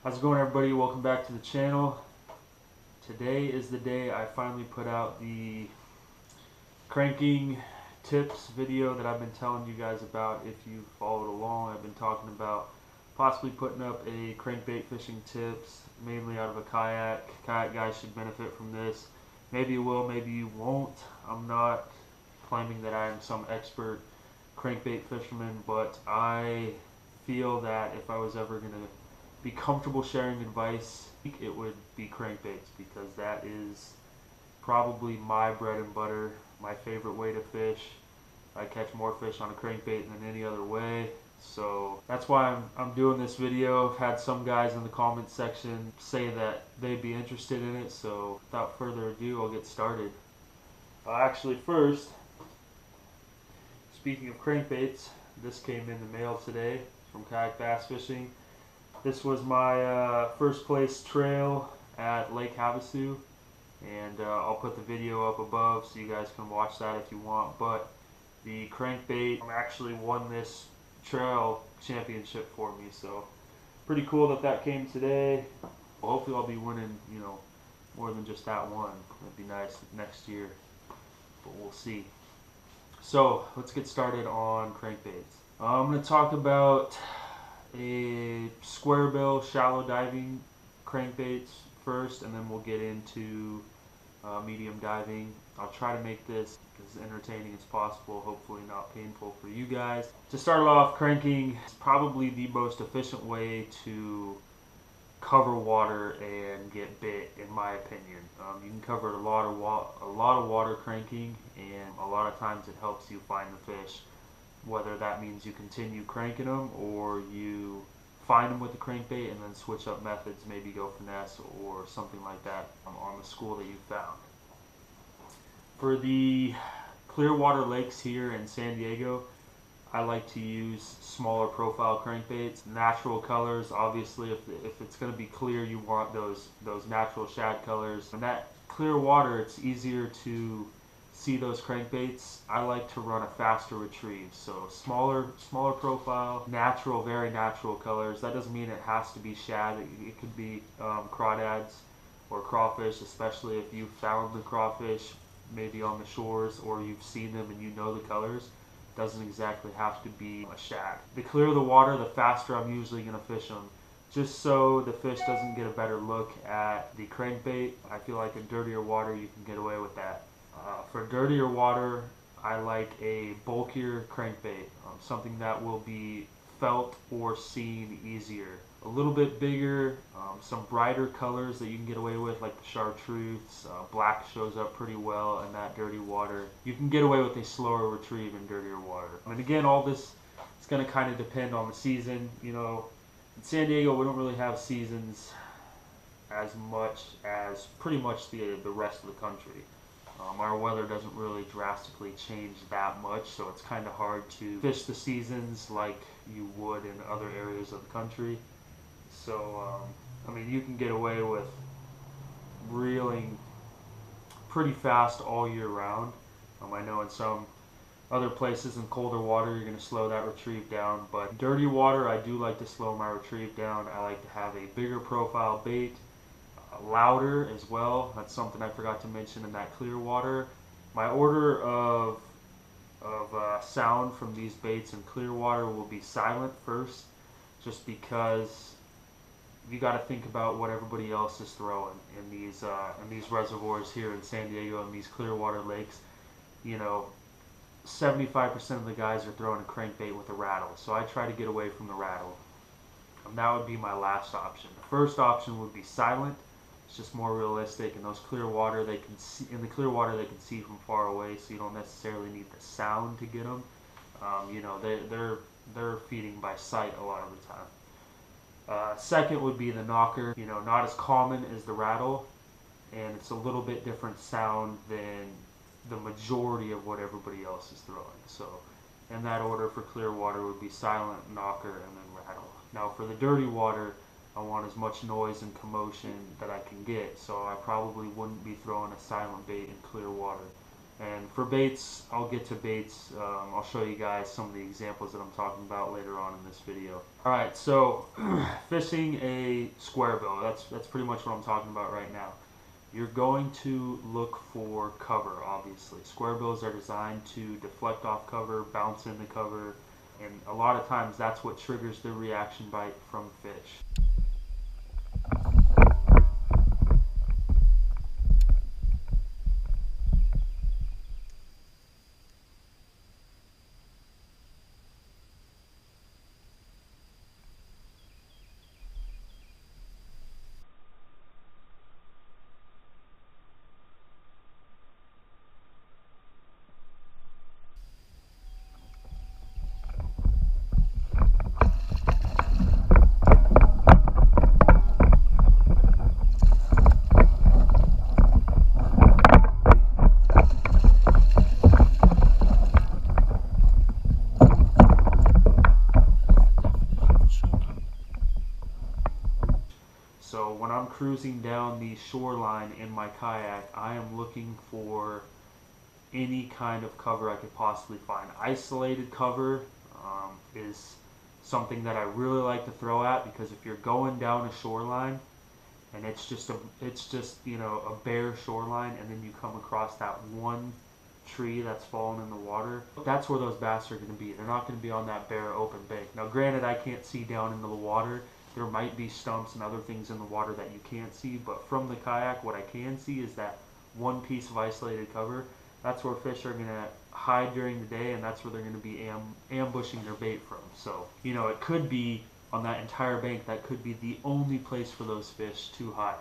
How's it going, everybody? Welcome back to the channel. Today is the day I finally put out the cranking tips video that I've been telling you guys about. If you followed along, I've been talking about possibly putting up a crankbait fishing tips, mainly out of a kayak. Kayak guys should benefit from this. Maybe you will, maybe you won't. I'm not claiming that I am some expert crankbait fisherman, but I feel that if I was ever going to be comfortable sharing advice, it would be crankbaits, because that is probably my bread and butter, my favorite way to fish. I catch more fish on a crankbait than any other way. So that's why I'm doing this video. I've had some guys in the comments section say that they'd be interested in it, so without further ado, I'll get started. Actually, first, speaking of crankbaits, this came in the mail today from Kayak Bass Fishing. This was my first place trail at Lake Havasu, and I'll put the video up above so you guys can watch that if you want. But the crankbait actually won this trail championship for me, so pretty cool that came today. Well, hopefully I'll be winning, more than just that one. That'd be nice next year, but we'll see. So let's get started on crankbaits. I'm going to talk about a Squarebill shallow diving crankbaits first, and then we'll get into medium diving. I'll try to make this as entertaining as possible, hopefully not painful for you guys. To start off, cranking is probably the most efficient way to cover water and get bit, in my opinion. You can cover a lot of water cranking, and a lot of times it helps you find the fish, whether that means you continue cranking them or you find them with the crankbait and then switch up methods, maybe go finesse or something like that on the school that you found. For the clear water lakes here in San Diego, I like to use smaller profile crankbaits. Natural colors, obviously, if it's going to be clear, you want those natural shad colors. In that clear water, it's easier to see those crankbaits. I like to run a faster retrieve, so smaller profile, natural, very natural colors. That doesn't mean it has to be shad. It could be crawdads or crawfish, especially if you found the crawfish maybe on the shores or you've seen them and you know the colors. Doesn't exactly have to be a shad. The clearer the water, the faster I'm usually going to fish them, just so the fish doesn't get a better look at the crankbait. I feel like in dirtier water you can get away with that. For dirtier water, I like a bulkier crankbait, something that will be felt or seen easier. A little bit bigger, some brighter colors that you can get away with, like the chartreuse. Black shows up pretty well in that dirty water. You can get away with a slower retrieve in dirtier water. And again, all this is going to kind of depend on the season. In San Diego, we don't really have seasons as much as pretty much the rest of the country. Our weather doesn't really drastically change that much, so it's kind of hard to fish the seasons like you would in other areas of the country. So, you can get away with reeling pretty fast all year round. I know in some other places in colder water, you're going to slow that retrieve down, but dirty water, I do like to slow my retrieve down. I like to have a bigger profile bait, louder as well. That's something I forgot to mention in that clear water. My order of sound from these baits in clear water will be silent first, just because you got to think about what everybody else is throwing in these reservoirs here in San Diego and these clear water lakes. 75% of the guys are throwing a crankbait with a rattle, so I try to get away from the rattle. And that would be my last option. The first option would be silent. It's just more realistic. In those clear water, they can see from far away, so you don't necessarily need the sound to get them. They're feeding by sight a lot of the time. Second would be the knocker. Not as common as the rattle, and it's a little bit different sound than the majority of what everybody else is throwing. So in that order for clear water would be silent, knocker, and then rattle. Now for the dirty water, I want as much noise and commotion that I can get, so I probably wouldn't be throwing a silent bait in clear water. And for baits, I'll get to baits. I'll show you guys some of the examples that I'm talking about later on in this video. Alright, so fishing a squarebill, that's pretty much what I'm talking about right now. You're going to look for cover, obviously. Squarebills are designed to deflect off cover, bounce into cover, and a lot of times that's what triggers the reaction bite from fish. So when I'm cruising down the shoreline in my kayak, I am looking for any kind of cover I could possibly find. Isolated cover is something that I really like to throw at, because if you're going down a shoreline and it's just you know, a bare shoreline, and then you come across that one tree that's fallen in the water, that's where those bass are going to be. They're not going to be on that bare open bank. Now granted, I can't see down into the water. There might be stumps and other things in the water that you can't see, but from the kayak, what I can see is that one piece of isolated cover. That's where fish are going to hide during the day, and that's where they're going to be ambushing their bait from. So, you know, it could be on that entire bank, that could be the only place for those fish to hide.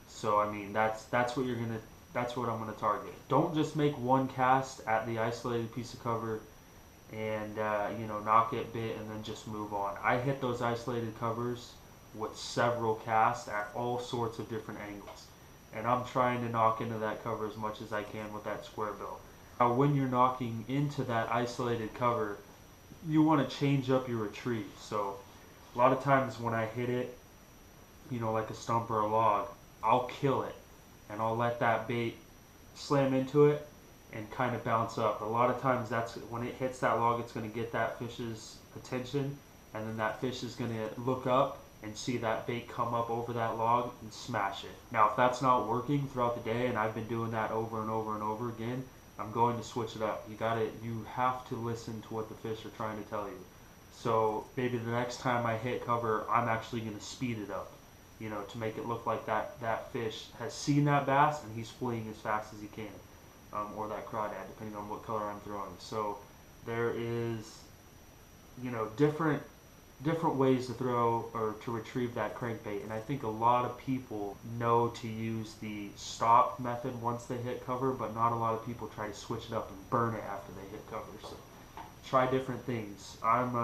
So, I mean, that's what I'm going to target. Don't just make one cast at the isolated piece of cover and you know, not get bit and then just move on. I hit those isolated covers with several casts at all sorts of different angles, and I'm trying to knock into that cover as much as I can with that squarebill. Now when you're knocking into that isolated cover, you want to change up your retrieve. So a lot of times when I hit it, you know, like a stump or a log, I'll kill it and I'll let that bait slam into it and kind of bounce up. A lot of times that's when it hits that log, it's going to get that fish's attention, and then that fish is going to look up and see that bait come up over that log and smash it. Now if that's not working throughout the day, and I've been doing that over and over and over again, I'm going to switch it up. You have to listen to what the fish are trying to tell you. So maybe the next time I hit cover, I'm actually going to speed it up, you know, to make it look like that fish has seen that bass and he's fleeing as fast as he can. Or that crawdad, depending on what color I'm throwing. So there is, you know, different ways to throw or to retrieve that crankbait, and I think a lot of people know to use the stop method once they hit cover, but not a lot of people try to switch it up and burn it after they hit cover. So try different things. I'm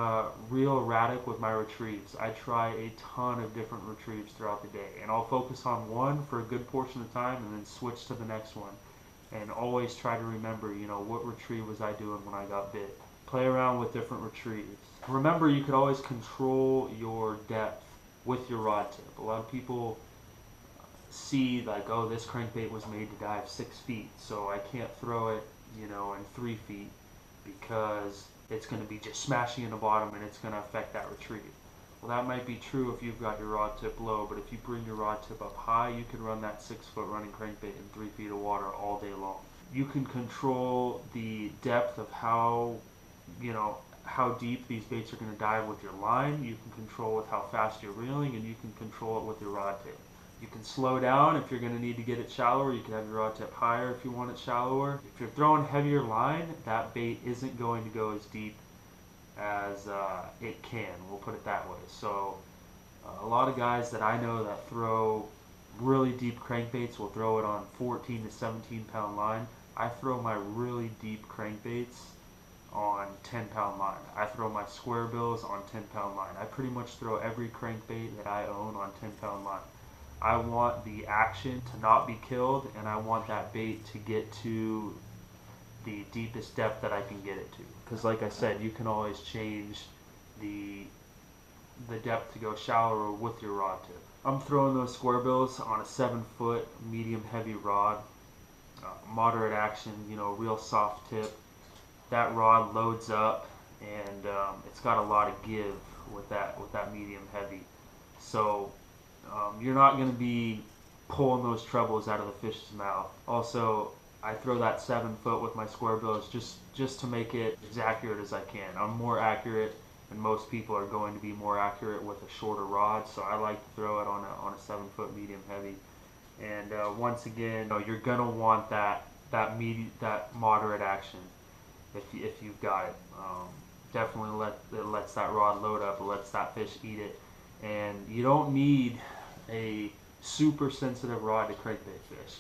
real erratic with my retrieves. I try a ton of different retrieves throughout the day, and I'll focus on one for a good portion of the time and then switch to the next one. And always try to remember, you know, what retrieve was I doing when I got bit. Play around with different retrieves. Remember, you could always control your depth with your rod tip. A lot of people see like, oh, this crankbait was made to dive 6 feet, so I can't throw it, you know, in 3 feet because it's going to be just smashing in the bottom and it's going to affect that retrieve. Well, that might be true if you've got your rod tip low, but if you bring your rod tip up high, you can run that 6-foot running crankbait in 3 feet of water all day long. You can control the depth of how deep these baits are going to dive with your line. You can control with how fast you're reeling, and you can control it with your rod tip. You can slow down if you're going to need to get it shallower. You can have your rod tip higher if you want it shallower. If you're throwing heavier line, that bait isn't going to go as deep as it can, we'll put it that way. So a lot of guys that I know that throw really deep crankbaits will throw it on 14 to 17 pound line. I throw my really deep crankbaits on 10-pound line. I throw my squarebills on 10-pound line. I pretty much throw every crankbait that I own on 10-pound line. I want the action to not be killed, and I want that bait to get to the deepest depth that I can get it to. Because like I said, you can always change the depth to go shallower with your rod tip. I'm throwing those squarebills on a 7-foot medium heavy rod. moderate action, you know, real soft tip. That rod loads up, and it's got a lot of give with that medium heavy. So you're not going to be pulling those trebles out of the fish's mouth. Also, I throw that 7 foot with my Squarebills just to make it as accurate as I can. I'm more accurate, and most people are going to be more accurate with a shorter rod, so I like to throw it on a 7 foot medium heavy. And once again, you're gonna want that moderate action if you've got it. Definitely it lets that rod load up. It lets that fish eat it, and you don't need a super sensitive rod to crankbait fish.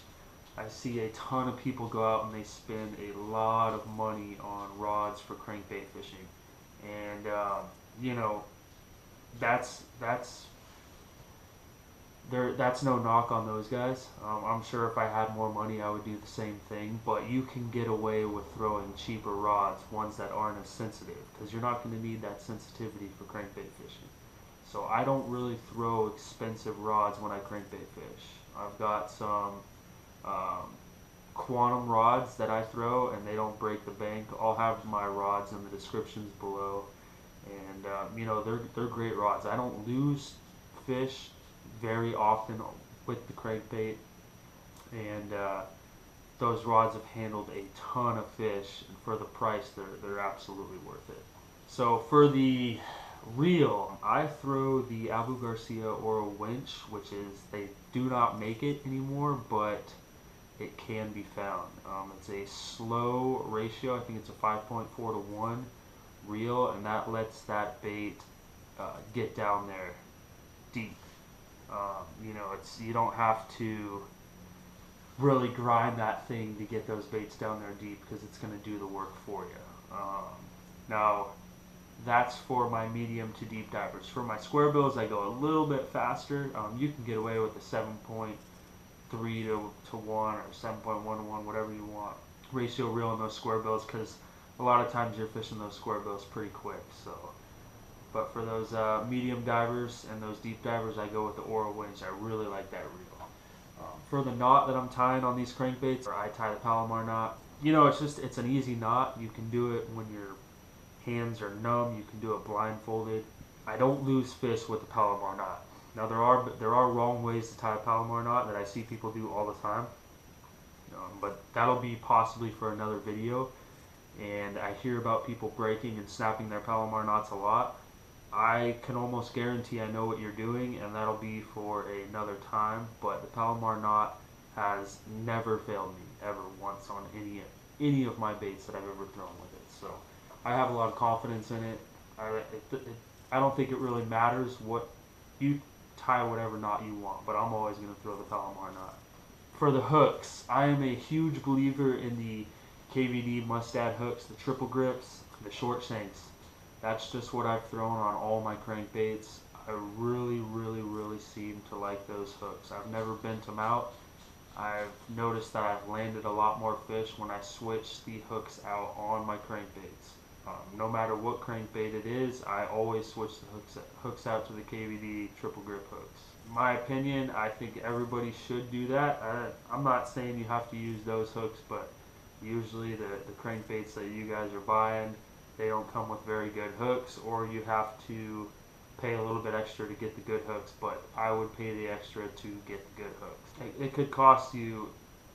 I see a ton of people go out and they spend a lot of money on rods for crankbait fishing, and you know, that's no knock on those guys. I'm sure if I had more money I would do the same thing, but you can get away with throwing cheaper rods, ones that aren't as sensitive, because you're not going to need that sensitivity for crankbait fishing. So I don't really throw expensive rods when I crankbait fish. I've got some quantum rods that I throw, and they don't break the bank. I'll have my rods in the descriptions below, and you know, they're great rods. I don't lose fish very often with the crankbait, and those rods have handled a ton of fish, and for the price they're absolutely worth it. So for the reel, I throw the Abu Garcia Oro winch, which is, they do not make it anymore, but it can be found. It's a slow ratio. I think it's a 5.4 to 1 reel, and that lets that bait get down there deep. You know, you don't have to really grind that thing to get those baits down there deep, because it's going to do the work for you. Now, that's for my medium to deep divers. For my Squarebills, I go a little bit faster. You can get away with a 7.3 to 1 or 7.1 to 1, whatever you want ratio reel on those Squarebills, because a lot of times you're fishing those Squarebills pretty quick. So, but for those medium divers and those deep divers, I go with the Oro winch. I really like that reel. For the knot that I'm tying on these crankbaits, I tie the Palomar knot. You know, it's an easy knot. You can do it when your hands are numb. You can do it blindfolded. I don't lose fish with the Palomar knot. Now there are wrong ways to tie a Palomar knot that I see people do all the time, but that'll be possibly for another video. And I hear about people breaking and snapping their Palomar knots a lot. I can almost guarantee I know what you're doing, and that'll be for another time. But the Palomar knot has never failed me ever once on any of my baits that I've ever thrown with it. So I have a lot of confidence in it. I don't think it really matters what you tie, whatever knot you want, but I'm always going to throw the Palomar knot. For the hooks, I am a huge believer in the KVD Mustad hooks, the triple grips, the short shanks. That's just what I've thrown on all my crankbaits. I really seem to like those hooks. I've never bent them out. I've noticed that I've landed a lot more fish when I switch the hooks out on my crankbaits. No matter what crankbait it is, I always switch the hooks out to the KVD triple grip hooks. In my opinion, I think everybody should do that. I'm not saying you have to use those hooks, but usually the crankbaits that you guys are buying, they don't come with very good hooks, or you have to pay a little bit extra to get the good hooks, but I would pay the extra to get the good hooks. It could cost you,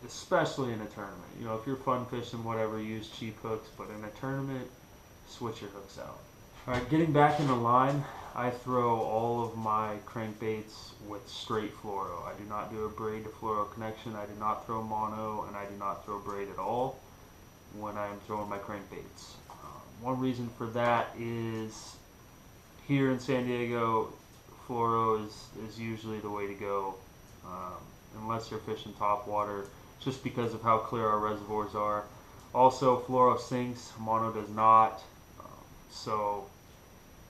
especially in a tournament. You know, if you're fun fishing, whatever, use cheap hooks, but in a tournament, switch your hooks out. Alright, getting back in the line, I throw all of my crankbaits with straight fluoro. I do not do a braid to fluoro connection. I do not throw mono, and I do not throw braid at all when I am throwing my crankbaits. One reason for that is here in San Diego, fluoro is usually the way to go, unless you're fishing top water, just because of how clear our reservoirs are. Also, fluoro sinks, mono does not, so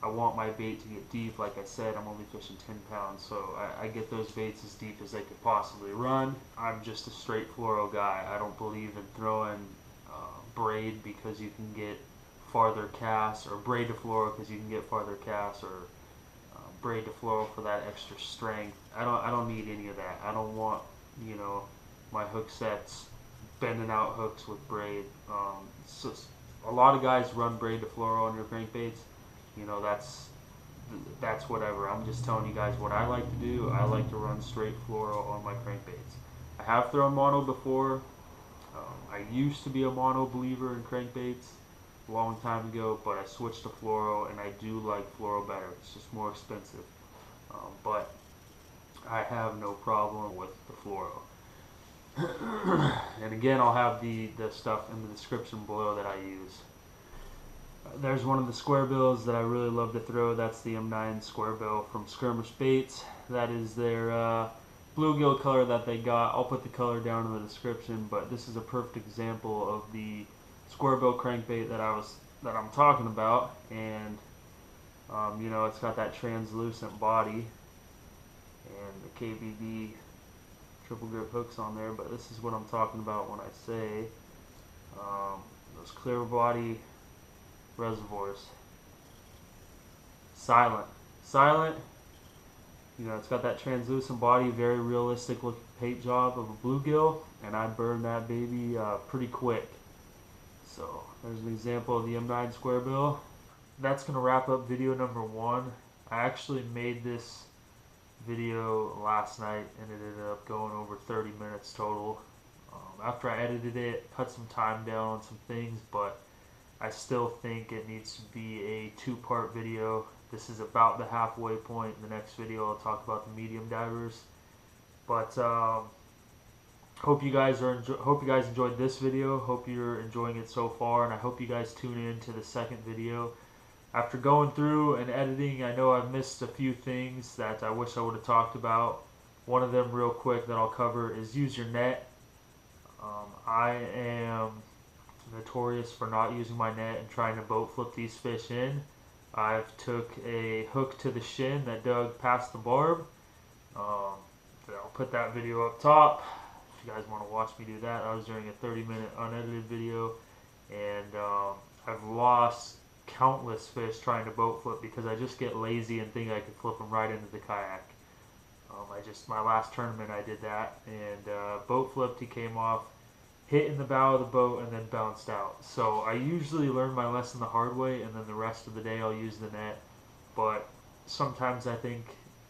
I want my bait to get deep. Like I said, I'm only fishing 10 pounds, so I get those baits as deep as they could possibly run. I'm just a straight fluoro guy. I don't believe in throwing braid because you can get farther casts, or braid to fluoro because you can get farther casts, or braid to fluoro for that extra strength. I don't need any of that. I don't want, you know, my hook sets bending out hooks with braid. So a lot of guys run braid to fluoro on their crankbaits. You know, that's whatever. I'm just telling you guys what I like to do. I like to run straight fluoro on my crankbaits. I have thrown mono before. I used to be a mono believer in crankbaits a long time ago, but I switched to fluoro, and I do like fluoro better. It's just more expensive, but I have no problem with the fluoro. And again, I'll have the stuff in the description below that I use. There's one of the Squarebills that I really love to throw. That's the M9 Squarebill from Skirmish Baits. That is their bluegill color that they got. I'll put the color down in the description, but this is a perfect example of the Squarebill crankbait that I'm talking about. And you know, it's got that translucent body and the KBB triple grip hooks on there, but this is what I'm talking about when I say those clear body reservoirs. Silent. You know, it's got that translucent body, very realistic looking paint job of a bluegill, and I burn that baby pretty quick. So there's an example of the M9 Squarebill. That's going to wrap up video number 1. I actually made this video last night and it ended up going over 30 minutes total. After I edited it, cut some time down on some things, but I still think it needs to be a 2-part video. This is about the halfway point. In the next video I'll talk about the medium divers. But hope you guys enjoyed this video. Hope you're enjoying it so far, and I hope you guys tune in to the second video. After going through and editing, I know I've missed a few things that I wish I would have talked about. One of them real quick that I'll cover is use your net. I am notorious for not using my net and trying to boat flip these fish in. I've took a hook to the shin that dug past the barb. I'll put that video up top if you guys want to watch me do that. I was doing a 30-minute unedited video, and I've lost countless fish trying to boat flip because I just get lazy and think I can flip them right into the kayak. My last tournament I did that, and boat flipped, he came off, hit in the bow of the boat, and then bounced out. So I usually learn my lesson the hard way, and then the rest of the day I'll use the net. But sometimes I think,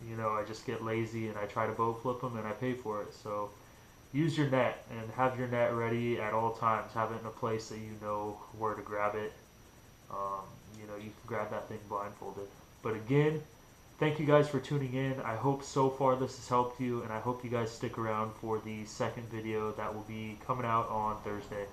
you know, I just get lazy and I try to boat flip them and I pay for it. So use your net and have your net ready at all times. Have it in a place that you know where to grab it. You know, you can grab that thing blindfolded. But again, thank you guys for tuning in. I hope so far this has helped you, and I hope you guys stick around for the second video that will be coming out on Thursday.